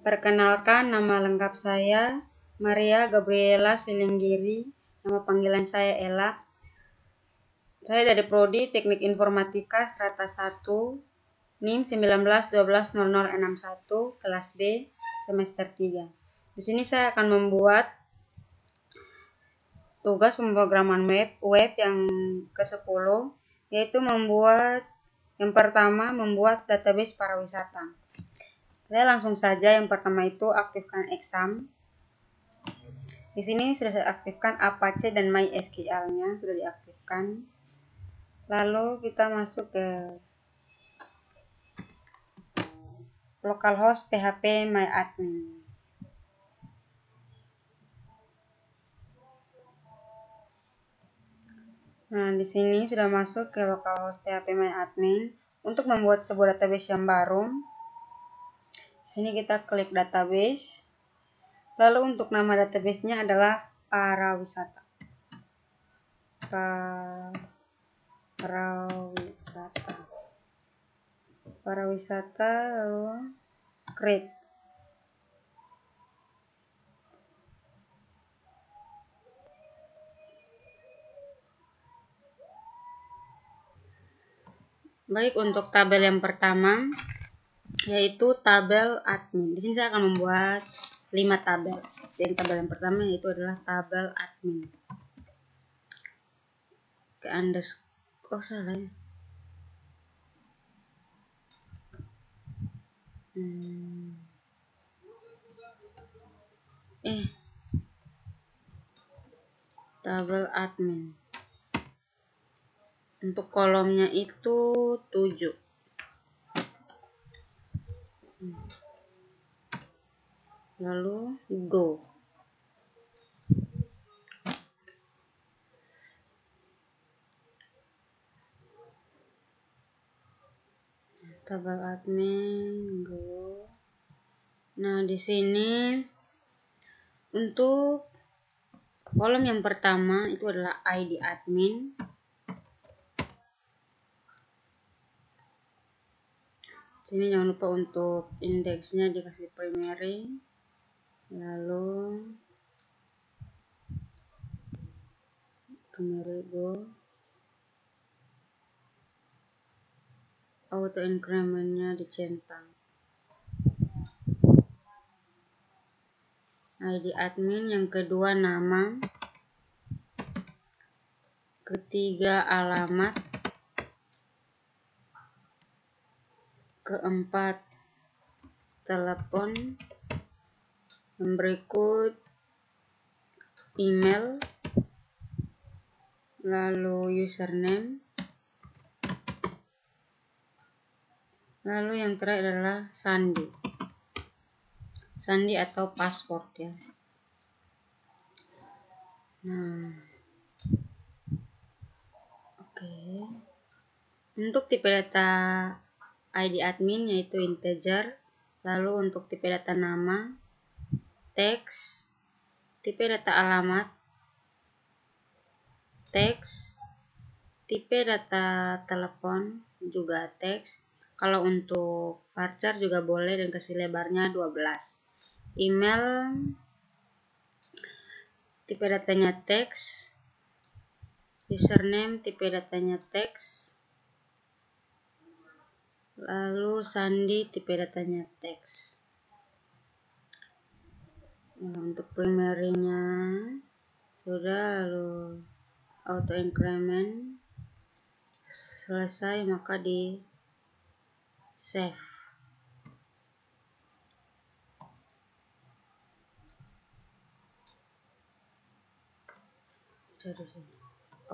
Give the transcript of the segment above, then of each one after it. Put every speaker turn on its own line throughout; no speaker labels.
Perkenalkan, nama lengkap saya Maria Gabriela Silinggiri, nama panggilan saya Ella. Saya dari Prodi Teknik Informatika Strata 1, NIM 19120061, kelas B, semester 3. Di sini saya akan membuat tugas pemrograman web yang ke-10, yaitu yang pertama membuat database pariwisata. Saya langsung saja, yang pertama itu aktifkan exam. Di sini sudah saya aktifkan Apache dan MySQL-nya sudah diaktifkan. Lalu kita masuk ke localhost php myadmin. Nah, di sini sudah masuk ke localhost php myadmin. Untuk membuat sebuah database yang baru, ini kita klik database. Lalu untuk nama database-nya adalah Parawisata. Parawisata, lalu create. Baik, untuk tabel yang pertama yaitu tabel admin. Di sini saya akan membuat 5 tabel. Dan tabel yang pertama yaitu adalah tabel admin. Salah ya. Tabel admin. Untuk kolomnya itu 7. Lalu go. Tabel admin go. Nah, di sini untuk kolom yang pertama itu adalah ID admin. Sini jangan lupa untuk indeksnya dikasih primary. Lalu primary go. Auto incrementnya dicentang. ID admin, yang kedua nama, ketiga alamat, keempat telepon, yang berikut email, lalu username, lalu yang terakhir adalah sandi atau password ya. Nah, oke. Untuk tipe data ID admin yaitu integer, lalu untuk tipe data nama teks, tipe data alamat teks, tipe data telepon juga teks. Kalau untuk varchar juga boleh dan kasih lebarnya 12. Email, tipe datanya teks, username tipe datanya teks, lalu sandi tipe datanya teks. Nah, untuk primary-nya sudah, lalu auto increment selesai, maka di save.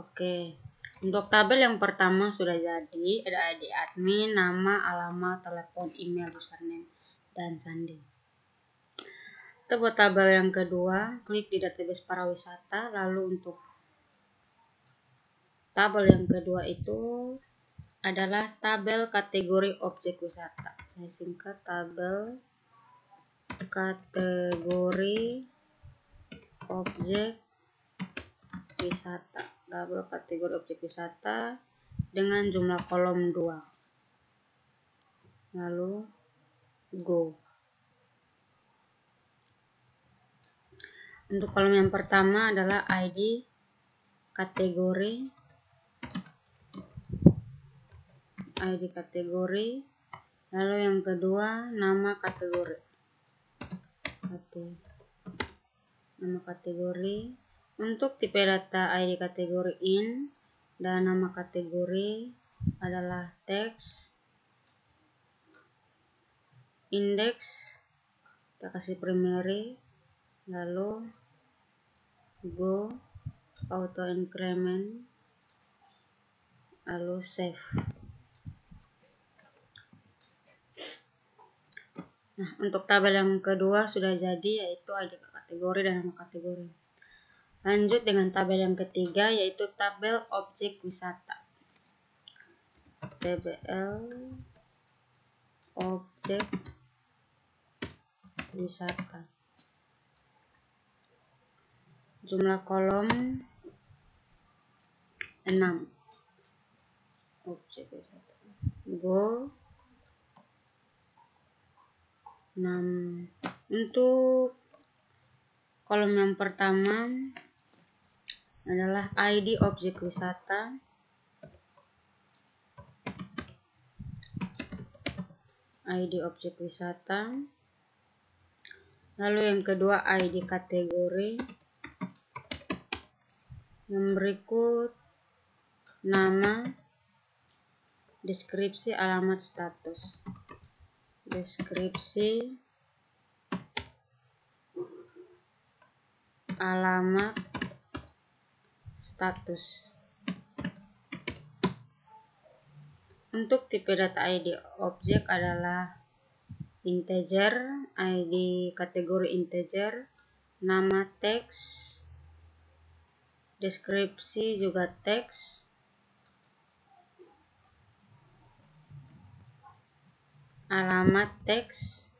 Oke, untuk tabel yang pertama sudah jadi, ada ID admin, nama, alamat, telepon, email, username, dan sandi. Kita buat tabel yang kedua, klik di database pariwisata. Lalu untuk tabel yang kedua itu adalah tabel kategori objek wisata. Saya singkat tabel kategori objek wisata. Tabel kategori objek wisata dengan jumlah kolom 2. Lalu go. Untuk kolom yang pertama adalah ID kategori, lalu yang kedua nama kategori, Untuk tipe data ID kategori in dan nama kategori adalah teks, index, kita kasih primary, lalu go, auto increment, lalu save. Nah, untuk tabel yang kedua sudah jadi, yaitu ID kategori dan nama kategori. Lanjut dengan tabel yang ketiga, yaitu tabel objek wisata. TBL objek wisata. Jumlah kolom 6. Objek wisata. Go 6. Untuk kolom yang pertama adalah ID objek wisata, lalu yang kedua ID kategori, yang berikut nama, deskripsi, alamat, status. Deskripsi, alamat, status. Untuk tipe data ID objek adalah integer, ID kategori integer, nama teks, deskripsi juga teks, alamat teks,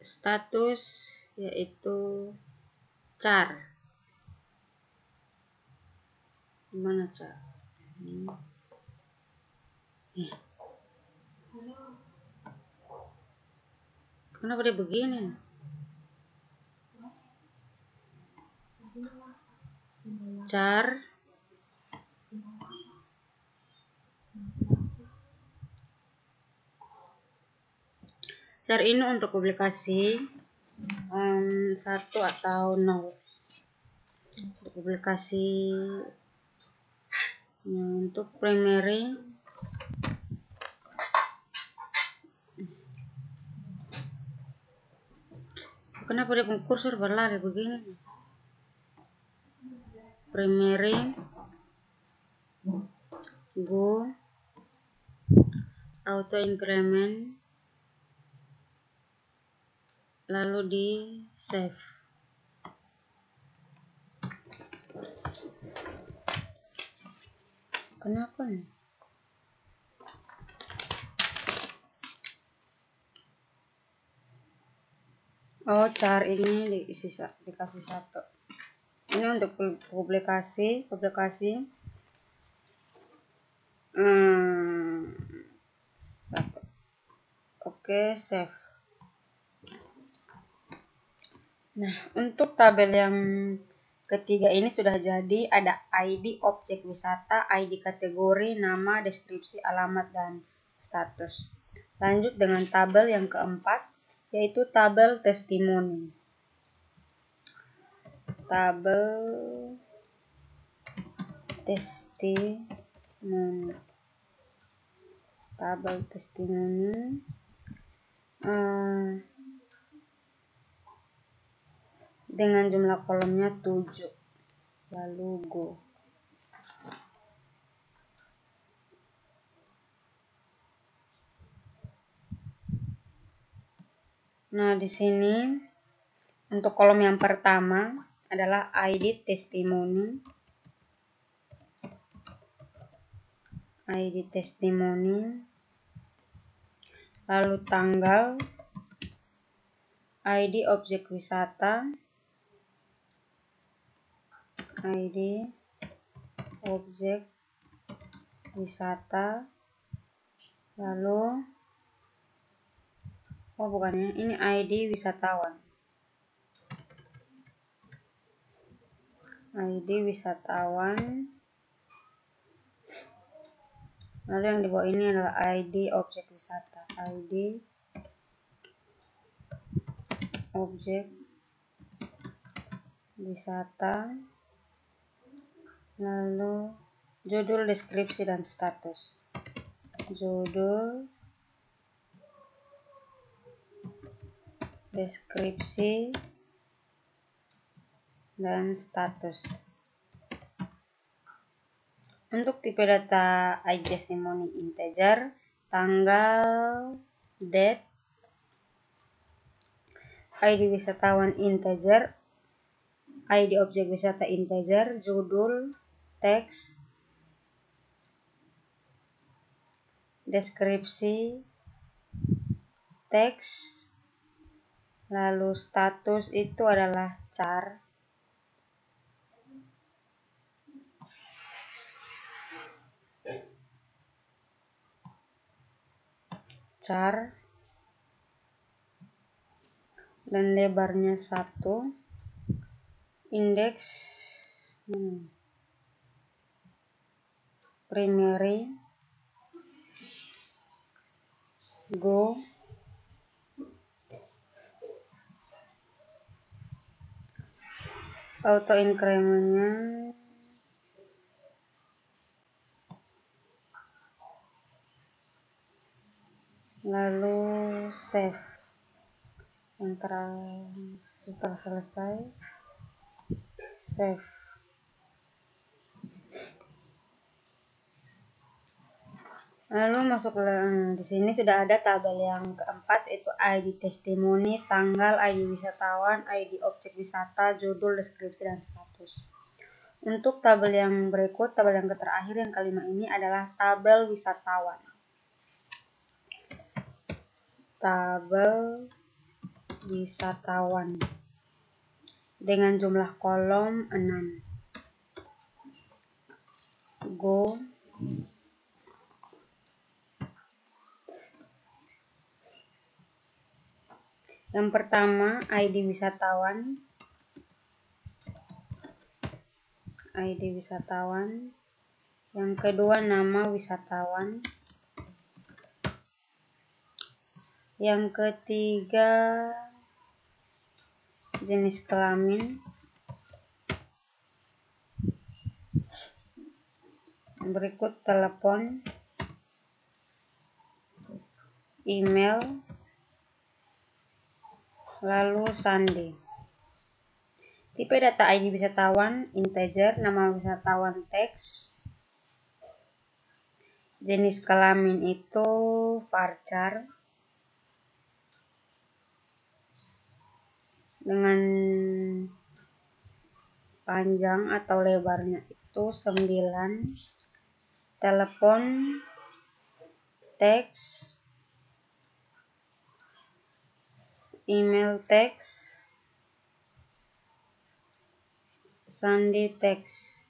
status yaitu char. Gimana char? Kenapa dia begini? Char ini untuk publikasi 1 atau 0. Untuk publikasi untuk primary kenapa dia punya kursor berlari begini? Primary go, auto increment, lalu di save. Kenapa nih? Oh, char ini dikasih 1. Ini untuk publikasi 1. Oke, save. Nah, untuk tabel yang ketiga ini sudah jadi, ada ID objek wisata, ID kategori, nama, deskripsi, alamat, dan status. Lanjut dengan tabel yang keempat, yaitu tabel testimoni. Tabel testimoni dengan jumlah kolomnya 7. Lalu go. Nah, di sini untuk kolom yang pertama adalah ID testimoni. Lalu tanggal, ID objek wisata, lalu Oh bukan ya, ini ID wisatawan. ID wisatawan. Lalu yang di bawah ini adalah ID objek wisata. ID objek wisata. Lalu judul, deskripsi, dan status. Judul, deskripsi, dan status. Untuk tipe data ID testimoni integer, tanggal, date, ID wisatawan integer, ID objek wisata integer, judul, teks, deskripsi, teks, lalu status itu adalah char. Dan lebarnya 1, indeks primary, go, auto incrementnya lalu save. Setelah selesai, save. Lalu masuk di sini sudah ada tabel yang keempat, yaitu ID testimoni, tanggal, ID wisatawan, ID objek wisata, judul, deskripsi, dan status. Untuk tabel yang berikut, tabel yang terakhir yang kelima ini adalah tabel wisatawan. Tabel wisatawan dengan jumlah kolom 6. Go. Yang pertama ID wisatawan. ID wisatawan. Yang kedua nama wisatawan. Yang ketiga jenis kelamin. Berikut telepon, email, lalu sandi. Tipe data ID wisatawan integer, nama wisatawan teks, jenis kelamin itu varchar, dengan panjang atau lebarnya itu 9, telepon, teks, email teks, sandi teks,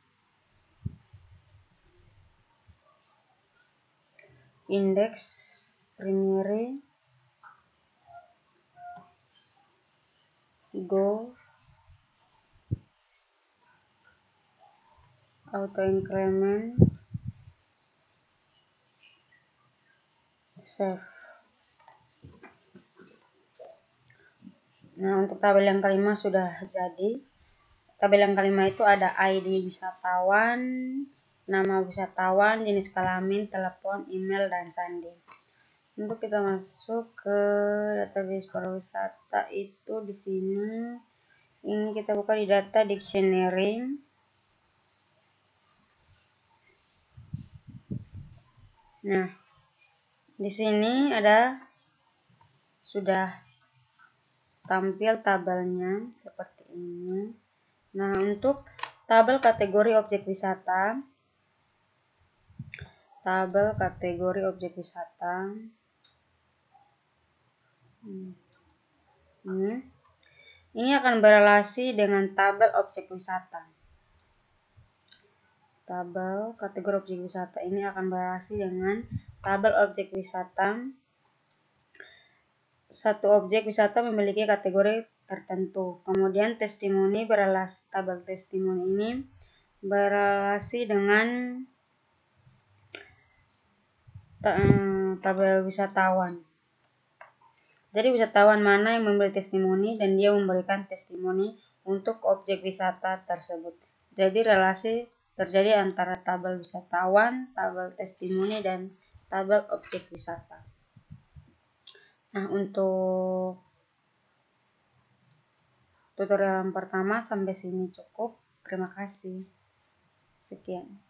indeks primary, go, auto increment, save. Nah, untuk tabel yang kelima sudah jadi. Tabel yang kelima itu ada ID wisatawan, nama wisatawan, jenis kelamin, telepon, email, dan sandi. Untuk kita masuk ke database pariwisata itu di sini. Ini kita buka di data dictionary. Nah, di sini ada sudah tampil tabelnya seperti ini. Nah, untuk tabel kategori objek wisata. Tabel kategori objek wisata. Ini akan berelasi dengan tabel objek wisata. Tabel kategori objek wisata ini akan berelasi dengan tabel objek wisata satu objek wisata memiliki kategori tertentu. Kemudian testimoni tabel testimoni ini berrelasi dengan tabel wisatawan. Jadi wisatawan mana yang memberi testimoni dan dia memberikan testimoni untuk objek wisata tersebut. Jadi relasi terjadi antara tabel wisatawan, tabel testimoni, dan tabel objek wisata. Nah, untuk tutorial yang pertama sampai sini cukup. Terima kasih. Sekian.